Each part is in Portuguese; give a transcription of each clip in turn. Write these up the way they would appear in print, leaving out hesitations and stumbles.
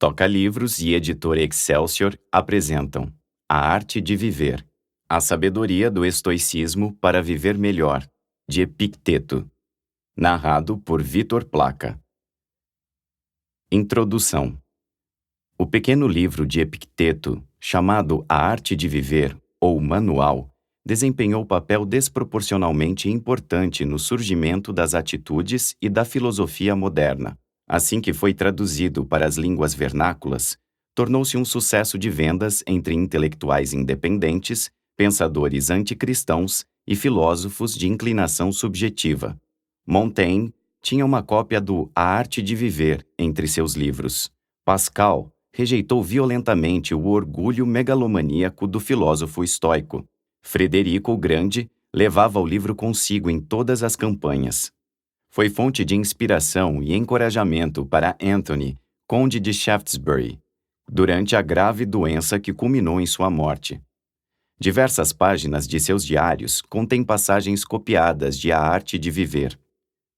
Toca Livros e Editora Excelsior apresentam A Arte de Viver, a sabedoria do estoicismo para viver melhor, de Epicteto, narrado por Vitor Placa. Introdução. O pequeno livro de Epicteto, chamado A Arte de Viver, ou Manual, desempenhou papel desproporcionalmente importante no surgimento das atitudes e da filosofia moderna. Assim que foi traduzido para as línguas vernáculas, tornou-se um sucesso de vendas entre intelectuais independentes, pensadores anticristãos e filósofos de inclinação subjetiva. Montaigne tinha uma cópia do A Arte de Viver entre seus livros. Pascal rejeitou violentamente o orgulho megalomaníaco do filósofo estoico. Frederico o Grande levava o livro consigo em todas as campanhas. Foi fonte de inspiração e encorajamento para Anthony, conde de Shaftesbury, durante a grave doença que culminou em sua morte. Diversas páginas de seus diários contêm passagens copiadas de A Arte de Viver.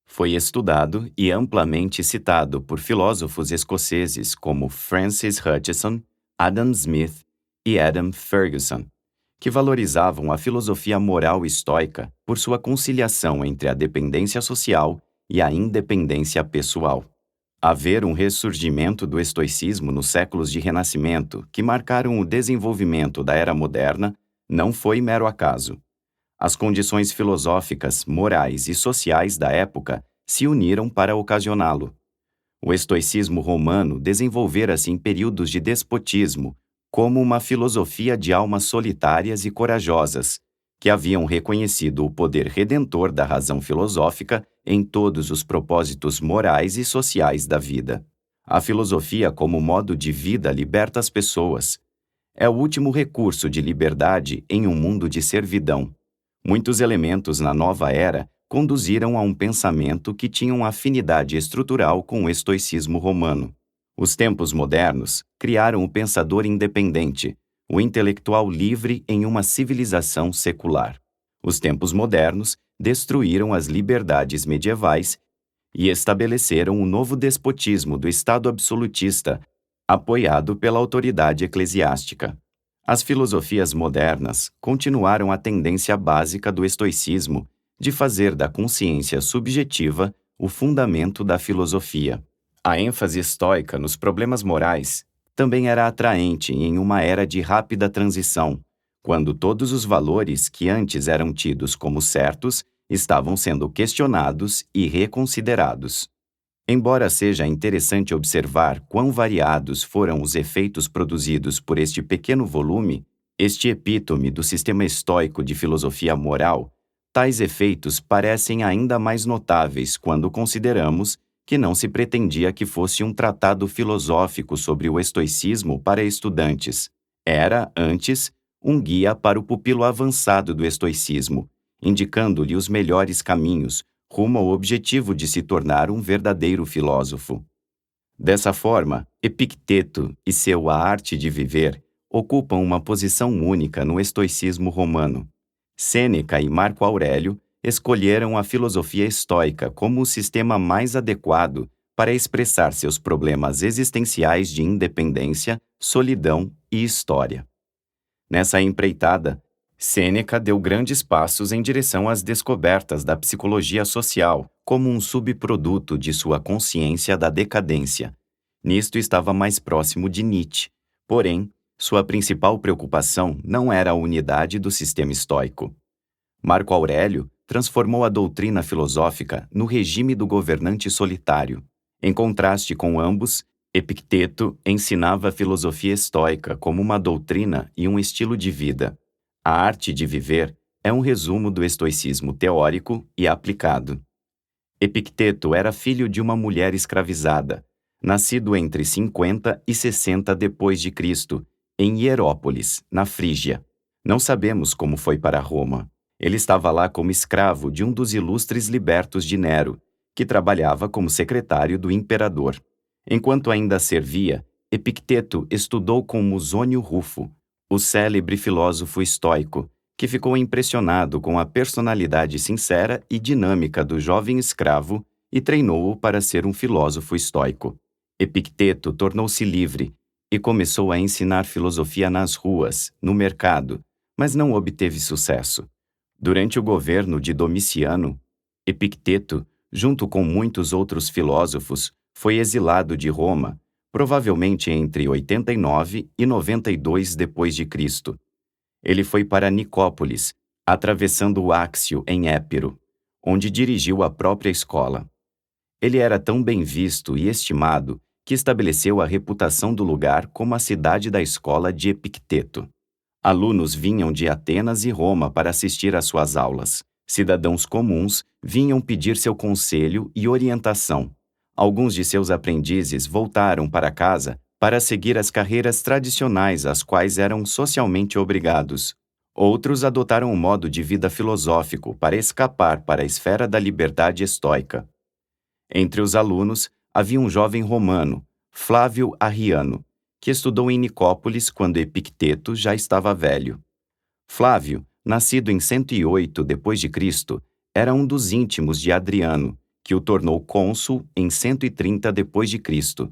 Foi estudado e amplamente citado por filósofos escoceses como Francis Hutcheson, Adam Smith e Adam Ferguson, que valorizavam a filosofia moral estoica por sua conciliação entre a dependência social e a independência pessoal. Haver um ressurgimento do estoicismo nos séculos de renascimento que marcaram o desenvolvimento da era moderna não foi mero acaso. As condições filosóficas, morais e sociais da época se uniram para ocasioná-lo. O estoicismo romano desenvolvera-se em períodos de despotismo, como uma filosofia de almas solitárias e corajosas, que haviam reconhecido o poder redentor da razão filosófica em todos os propósitos morais e sociais da vida. A filosofia como modo de vida liberta as pessoas. É o último recurso de liberdade em um mundo de servidão. Muitos elementos na nova era conduziram a um pensamento que tinha uma afinidade estrutural com o estoicismo romano. Os tempos modernos criaram o pensador independente, o intelectual livre em uma civilização secular. Os tempos modernos destruíram as liberdades medievais e estabeleceram um novo despotismo do Estado absolutista, apoiado pela autoridade eclesiástica. As filosofias modernas continuaram a tendência básica do estoicismo de fazer da consciência subjetiva o fundamento da filosofia. A ênfase estoica nos problemas morais também era atraente em uma era de rápida transição, quando todos os valores que antes eram tidos como certos estavam sendo questionados e reconsiderados. Embora seja interessante observar quão variados foram os efeitos produzidos por este pequeno volume, este epítome do sistema estoico de filosofia moral, tais efeitos parecem ainda mais notáveis quando consideramos que não se pretendia que fosse um tratado filosófico sobre o estoicismo para estudantes. Era, antes, um guia para o pupilo avançado do estoicismo, indicando-lhe os melhores caminhos rumo ao objetivo de se tornar um verdadeiro filósofo. Dessa forma, Epicteto e seu A Arte de Viver ocupam uma posição única no estoicismo romano. Sêneca e Marco Aurélio escolheram a filosofia estoica como o sistema mais adequado para expressar seus problemas existenciais de independência, solidão e história. Nessa empreitada, Sêneca deu grandes passos em direção às descobertas da psicologia social como um subproduto de sua consciência da decadência. Nisto estava mais próximo de Nietzsche, porém, sua principal preocupação não era a unidade do sistema estoico. Marco Aurélio transformou a doutrina filosófica no regime do governante solitário. Em contraste com ambos, Epicteto ensinava a filosofia estoica como uma doutrina e um estilo de vida. A Arte de Viver é um resumo do estoicismo teórico e aplicado. Epicteto era filho de uma mulher escravizada, nascido entre 50 e 60 depois de Cristo, em Hierópolis, na Frígia. Não sabemos como foi para Roma. Ele estava lá como escravo de um dos ilustres libertos de Nero, que trabalhava como secretário do imperador. Enquanto ainda servia, Epicteto estudou com Musônio Rufo, o célebre filósofo estoico, que ficou impressionado com a personalidade sincera e dinâmica do jovem escravo e treinou-o para ser um filósofo estoico. Epicteto tornou-se livre e começou a ensinar filosofia nas ruas, no mercado, mas não obteve sucesso. Durante o governo de Domiciano, Epicteto, junto com muitos outros filósofos, foi exilado de Roma, provavelmente entre 89 e 92 depois de Cristo. Ele foi para Nicópolis, atravessando o Áxio em Épiro, onde dirigiu a própria escola. Ele era tão bem visto e estimado que estabeleceu a reputação do lugar como a cidade da escola de Epicteto. Alunos vinham de Atenas e Roma para assistir às suas aulas. Cidadãos comuns vinham pedir seu conselho e orientação. Alguns de seus aprendizes voltaram para casa para seguir as carreiras tradicionais às quais eram socialmente obrigados. Outros adotaram um modo de vida filosófico para escapar para a esfera da liberdade estoica. Entre os alunos havia um jovem romano, Flávio Arriano, que estudou em Nicópolis quando Epicteto já estava velho. Flávio, nascido em 108 d.C., era um dos íntimos de Adriano, que o tornou cônsul em 130 d.C.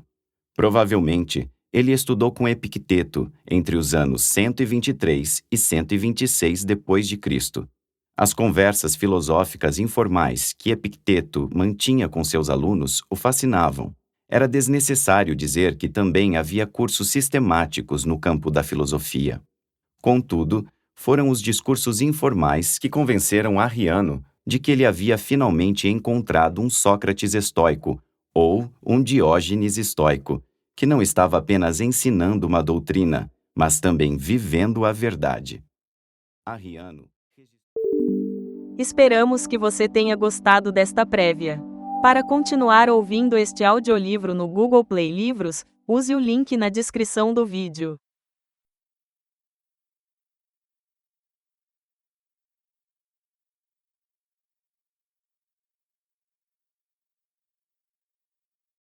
Provavelmente, ele estudou com Epicteto entre os anos 123 e 126 d.C. As conversas filosóficas informais que Epicteto mantinha com seus alunos o fascinavam. Era desnecessário dizer que também havia cursos sistemáticos no campo da filosofia. Contudo, foram os discursos informais que convenceram Arriano de que ele havia finalmente encontrado um Sócrates estoico, ou um Diógenes estoico, que não estava apenas ensinando uma doutrina, mas também vivendo a verdade. Arriano. Esperamos que você tenha gostado desta prévia. Para continuar ouvindo este audiolivro no Google Play Livros, use o link na descrição do vídeo.